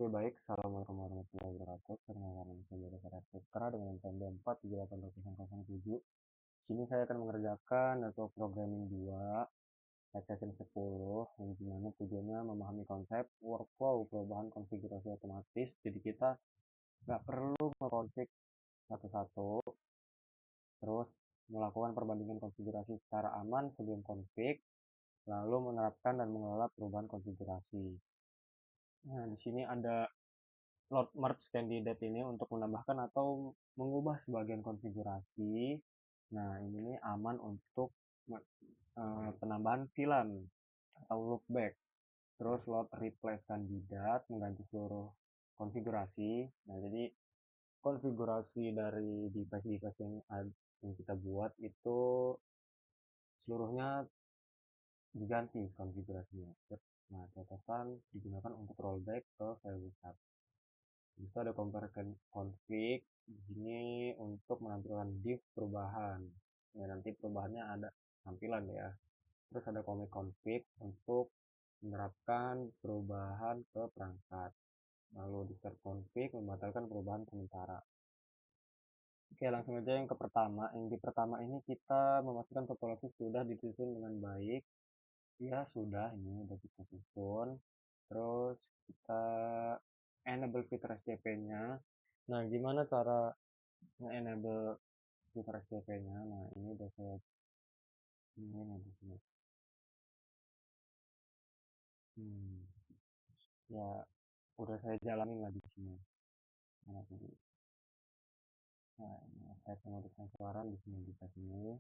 Oke, baik. Assalamualaikum warahmatullahi wabarakatuh. Perkenalkan saya Dr. Putra dengan NPM 47807. Di sini saya akan mengerjakan network programming 2, section 10, yang dimana tujuannya memahami konsep workflow perubahan konfigurasi otomatis. Jadi kita nggak perlu mengkonfig satu-satu, terus melakukan perbandingan konfigurasi secara aman sebelum konfig, lalu menerapkan dan mengelola perubahan konfigurasi. Nah, di sini ada load merge candidate ini untuk menambahkan atau mengubah sebagian konfigurasi. Nah, ini aman untuk penambahan VLAN atau loopback. Terus load replace kandidat mengganti seluruh konfigurasi. Nah, jadi konfigurasi dari device-device yang kita buat itu seluruhnya diganti konfigurasinya. Nah, catatan digunakan untuk rollback ke file backup. Bisa ada compare config di sini untuk menampilkan div perubahan. Ya, nanti perubahannya ada tampilan ya. Terus ada commit config untuk menerapkan perubahan ke perangkat. Lalu di start config membatalkan perubahan sementara. Oke, langsung aja yang ke pertama. Yang di pertama ini kita memastikan topologi sudah disusun dengan baik. Ya, sudah, ini udah kita susun. Terus kita enable fitur SCP-nya. Nah, gimana cara enable fitur SCP-nya? Nah, ini udah saya ini di sini. Ya, udah saya jalanin lah di sini. Nah, jadi, nah, ini saya mode transparan di sini di sini.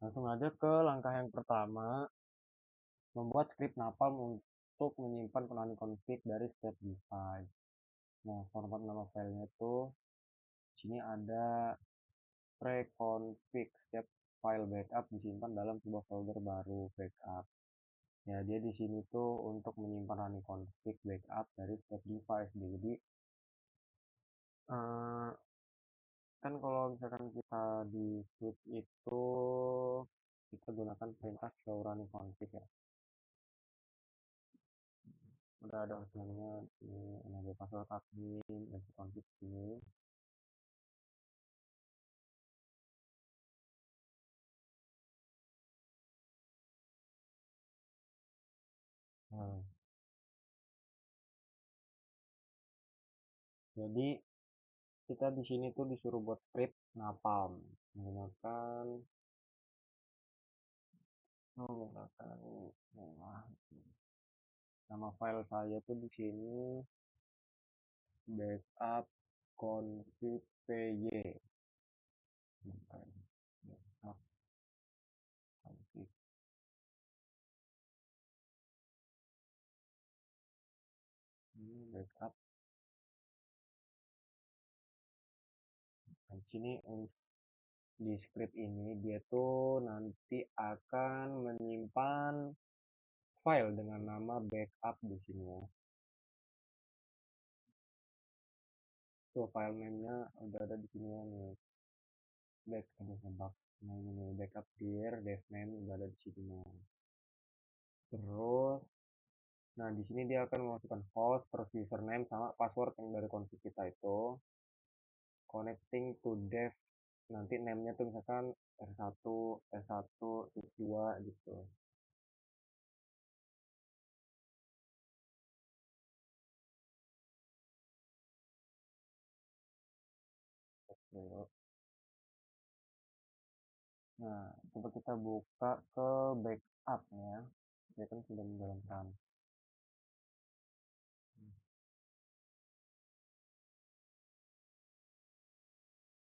Langsung aja ke langkah yang pertama, membuat script napalm untuk menyimpan penani config dari setiap device. Nah, format nama filenya itu di sini ada preconfig. Setiap file backup disimpan dalam sebuah folder baru backup. Ya, dia di sini tuh untuk menyimpan running config backup dari setiap device. Jadi kan kalau misalkan kita di switch itu kita gunakan perintah show running config ya. Udah ada optionnya di enable password admin dan config ini. Jadi kita di sini tuh disuruh buat script napalm menggunakan nama file saya tuh di sini backup config py. Backup config. Ini backup. Di sini di script ini dia tuh nanti akan menyimpan file dengan nama backup di sini ya. Tuh file name-nya udah ada di sini ya nih. Nah ini backup dir dev name udah ada di sini nih. Terus nah di sini dia akan memasukkan host terus username sama password yang dari config kita itu. Connecting to dev, nanti name-nya tuh misalkan R1, S1, S2 gitu. Oke. Nah, coba kita buka ke backup ya. Dia kan sudah menjalankan.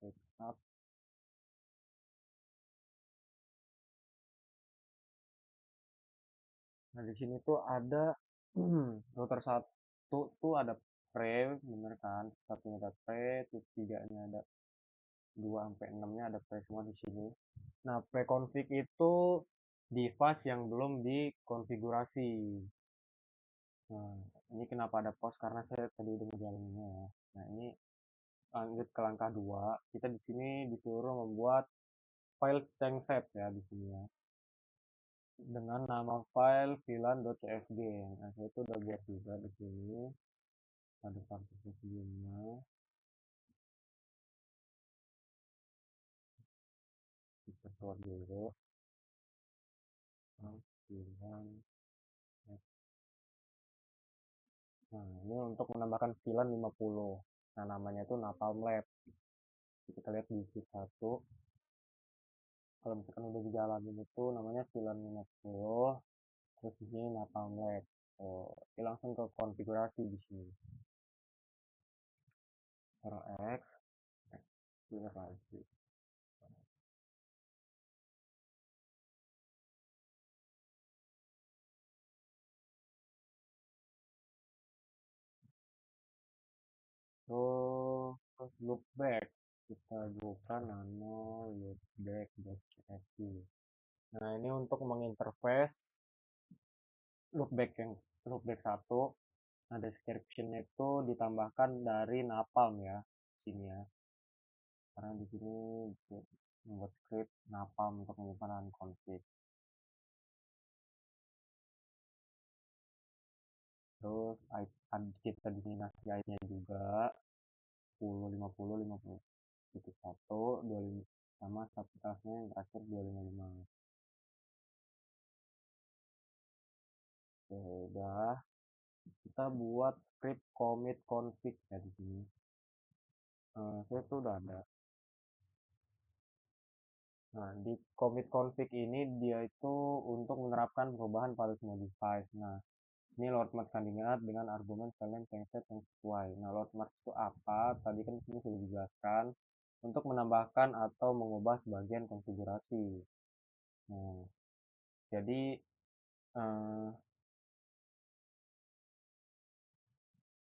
Backup. Nah, di sini tuh ada router 1 tuh ada pre, bener kan? Satunya ada pre, terus 3-nya ada 2 sampai 6-nya ada pre semua di sini. Nah, pre-config itu device yang belum dikonfigurasi. Nah, ini kenapa ada pause karena saya tadi udah ngejalaninnya ya. Nah, ini lanjut ke langkah 2. Kita di sini disuruh membuat file change ya di sini ya. Dengan nama file vlan.cfg. Nah, saya itu udah buat juga di sini. Ada partikel sebelumnya. Kita keluar dulu. VLAN. Nah, ini untuk menambahkan VLAN 50. Nah, namanya itu Napalm Lab. Kita lihat di sheet 1. Kalau misalkan udah dijalanin itu namanya VLAN 50. Terus di sini Napalm Lab. Oh, kita langsung ke konfigurasi di sini. Taruh X. Pilih lagi. Terus loopback. Kita buka nano loopback.csv. Nah, ini untuk menginterface loopback 1. Nah, description itu ditambahkan dari Napalm ya, di sini ya. Karena di sini membuat script Napalm untuk penyimpanan config. Terus kita di sini ngasih ID-nya juga 10 50 50 titik 1 25 sama satu kelasnya yang terakhir 255. Oke, udah. Kita buat script commit config ya di sini. Saya tuh udah ada. Nah, di commit config ini dia itu untuk menerapkan perubahan pada semua device. Nah, sini load mark akan diingat dengan argumen kalian set yang sesuai. Nah, load mark itu apa? Tadi kan sini sudah dijelaskan untuk menambahkan atau mengubah sebagian konfigurasi. Nah, jadi eh,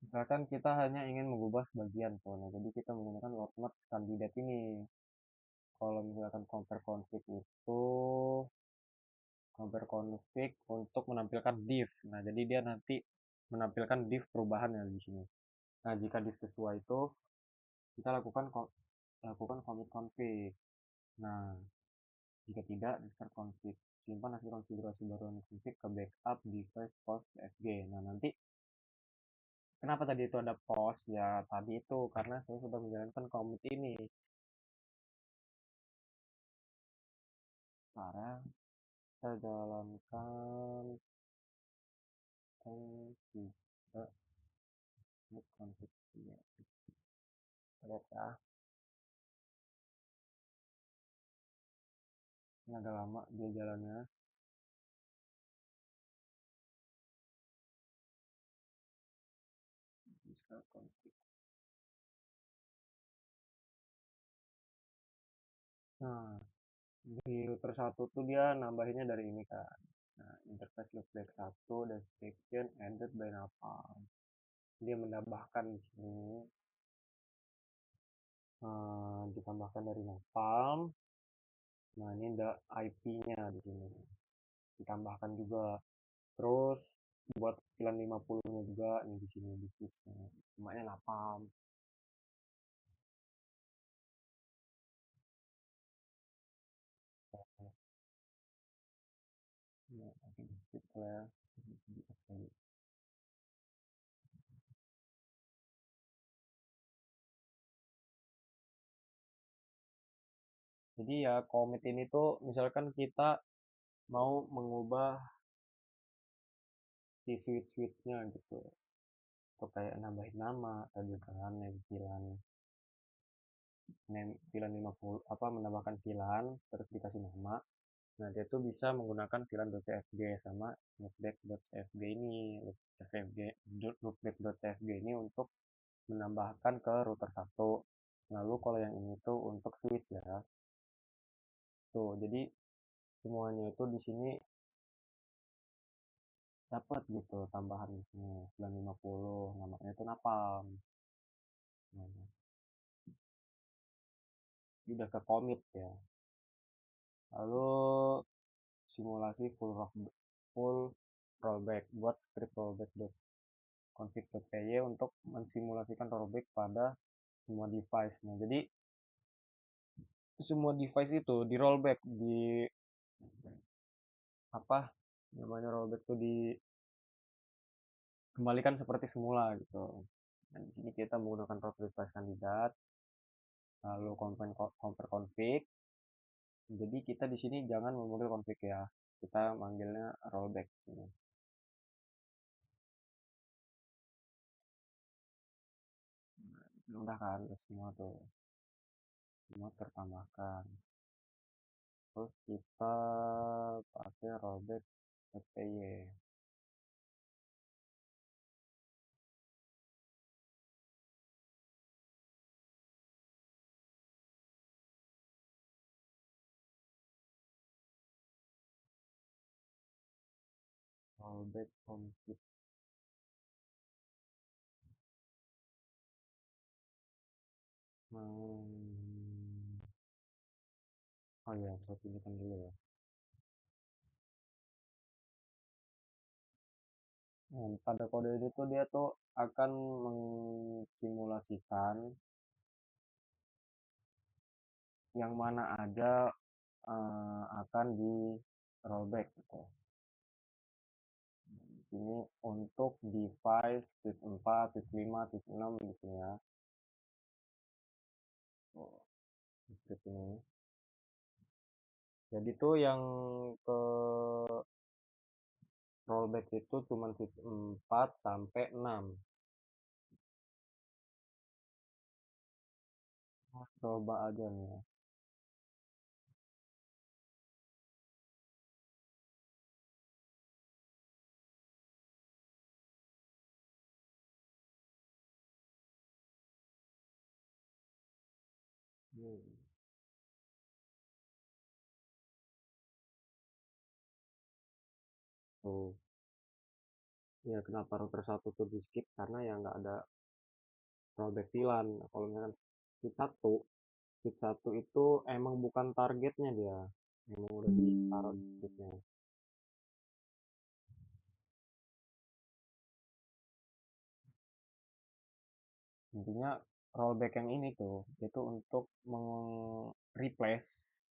misalkan kita hanya ingin mengubah sebagian tuh. Nah, jadi kita menggunakan load mark kandidat ini. Kalau misalkan compare config itu compare config untuk menampilkan div. Nah, jadi dia nanti menampilkan div perubahan yang di sini. Nah, jika div sesuai itu kita lakukan commit config. Nah, jika tidak, restart config. Simpan hasil konfigurasi baru config ke backup device post fg. Nah, nanti kenapa tadi itu ada post? Ya, tadi itu karena saya sudah menjalankan commit ini. Sekarang saya jalankan config config. Lihat ya, ini agak lama dia jalannya. Restart config. Nah, di router 1 tuh dia nambahinnya dari ini kan. Nah, interface loopback 1 description added by Napalm. Dia menambahkan di sini ditambahkan dari Napalm. Nah, ini ada IP-nya di sini. Ditambahkan juga. Terus buat VLAN 50-nya juga ini di sini di switch-nya. Namanya Napalm. Nah, ya. Jadi ya commit ini tuh misalkan kita mau mengubah si switch-switchnya gitu. Atau kayak nambahin nama tadi kan name VLAN 50 apa menambahkan VLAN terus dikasih nama. Nah, dia tuh bisa menggunakan VLAN.cfg sama loopback.cfg ini. Loopback.cfg ini untuk menambahkan ke router 1. Lalu kalau yang ini tuh untuk switch ya. Tuh, jadi semuanya itu di sini dapat gitu tambahan di sini 950 namanya itu Napalm. Nah, ini udah ke commit ya. Lalu simulasi full rollback buat script rollback.config.py untuk mensimulasikan rollback pada semua device. Nah, jadi semua device itu di rollback di apa namanya rollback tuh dikembalikan seperti semula gitu. Nah, di sini kita menggunakan role request kandidat, lalu compare config. Jadi kita di sini jangan memanggil config ya, kita manggilnya rollback sini. Udah kan semua tuh, semua tertambahkan. Terus kita pakai rollback py. Rollback config. Oh ya, saya tunjukkan dulu ya. Nah, pada kode ini tuh dia tuh akan mensimulasikan yang mana aja akan di rollback gitu. Ini untuk device tipe 4, tipe 5, tipe 6 gitu ya. Oh, di script ini. Jadi tuh yang ke rollback itu cuma tipe 4 sampai 6. Coba aja nih ya. Tuh. Ya kenapa router 1 tuh di skip karena ya nggak ada rollback VLAN. Kalau misalkan fit satu itu emang bukan targetnya dia, emang udah ditaruh di scriptnya. Intinya rollback yang ini tuh itu untuk replace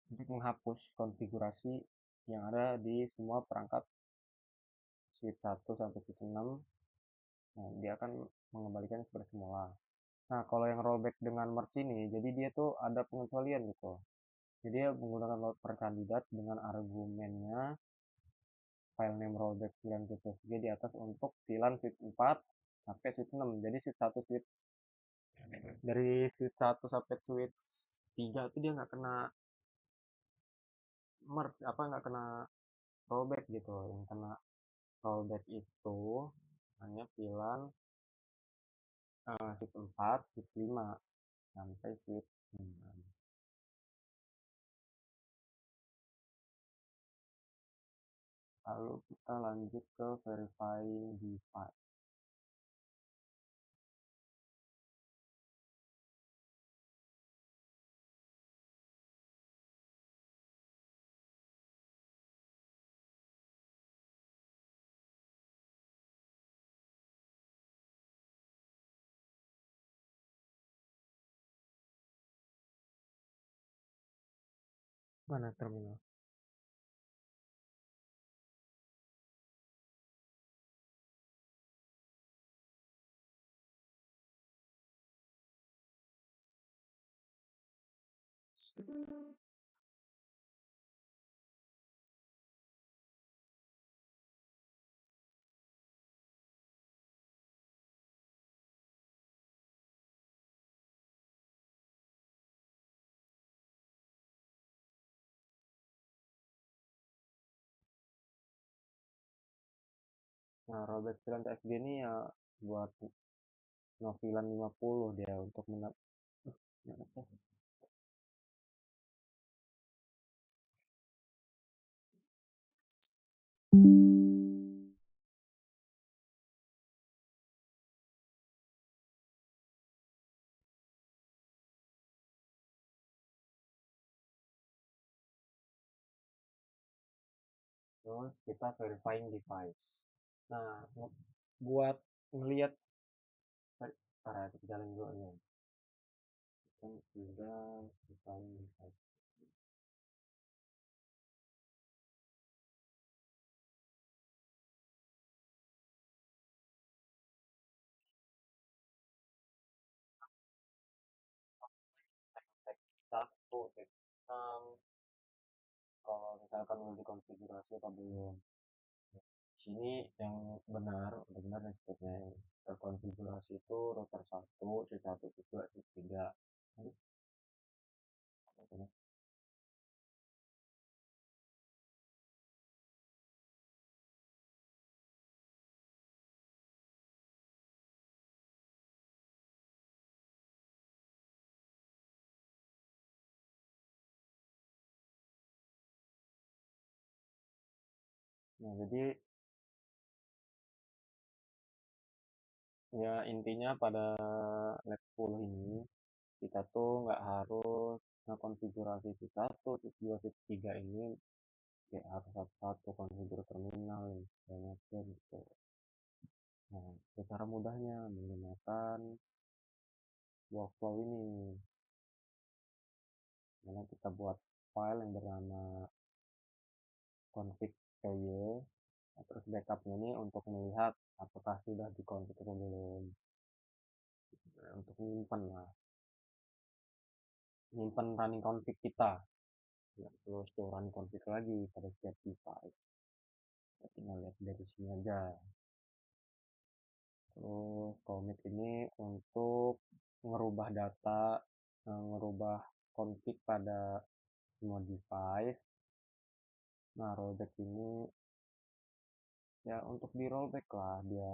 untuk menghapus konfigurasi yang ada di semua perangkat switch 1 sampai switch 6. Nah, dia akan mengembalikan seperti semula. Nah, kalau yang rollback dengan merge ini, jadi dia tuh ada pengecualian gitu. Jadi dia menggunakan per kandidat dengan argumennya file name rollback VLAN CSV di atas untuk VLAN switch 4 sampai switch 6. Jadi switch 1 switch dari switch 1 sampai switch 3 itu dia nggak kena merge, apa nggak kena rollback gitu. Yang kena rollback itu hanya VLAN switch 4, switch 5 sampai switch 6. Lalu kita lanjut ke verifying device. Mana terminal? Nah, rollback VLAN TXG ini ya buat Novilan 50 dia untuk terus kita verifying device. Nah, buat ngelihat cara kita jalan dulu ya. Kita sudah verifying device. Oke. Kalau misalkan udah dikonfigurasi atau belum. Sini yang benar listriknya yang terkonfigurasi itu router 1, C1, C2, C3. Nah, jadi ya intinya pada lab 10 ini kita tuh nggak harus ngekonfigurasi C1, C2, C3 ini kayak harus satu-satu konfigur terminal dan segala macam gitu. Nah, cara mudahnya menggunakan workflow ini. Mana kita buat file yang bernama config.py. Nah, terus backupnya ini untuk melihat apakah sudah dikonfig atau belum. Nah, untuk menyimpan lah, menyimpan running config kita. Ya, terus running config lagi pada setiap device. Kita tinggal lihat dari sini aja. Terus commit ini untuk merubah data, merubah config pada semua device. Nah, rollback ini ya untuk di rollback lah dia,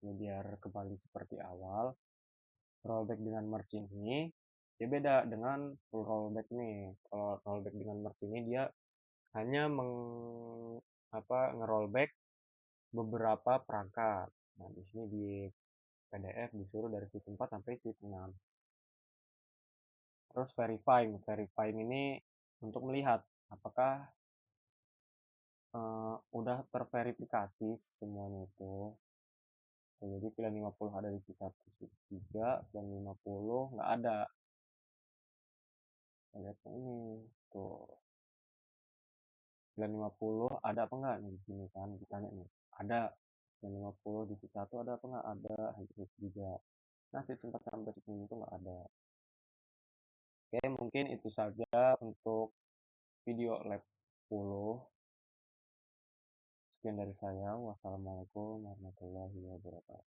ya biar kembali seperti awal. Rollback dengan merge ini dia beda dengan full rollback nih. Kalau rollback dengan merge ini dia hanya ngerollback beberapa perangkat. Nah, di sini di PDF disuruh dari switch 4 sampai switch 6. Terus verifying ini untuk melihat apakah udah terverifikasi semuanya itu. Jadi pilihan 50 ada di satu switch 3 dan 50 nggak ada. Kita lihat ini tuh, pilihan 50 ada apa enggak nih di sini kan ditanya nih. Ada. Pilihan 50 di switch 1 ada apa enggak? Ada. Di switch 3. Nah, switch 4 sampai switch 6 itu nggak ada. Oke, mungkin itu saja untuk video lab 10. Sekian dari saya. Wassalamualaikum warahmatullahi wabarakatuh.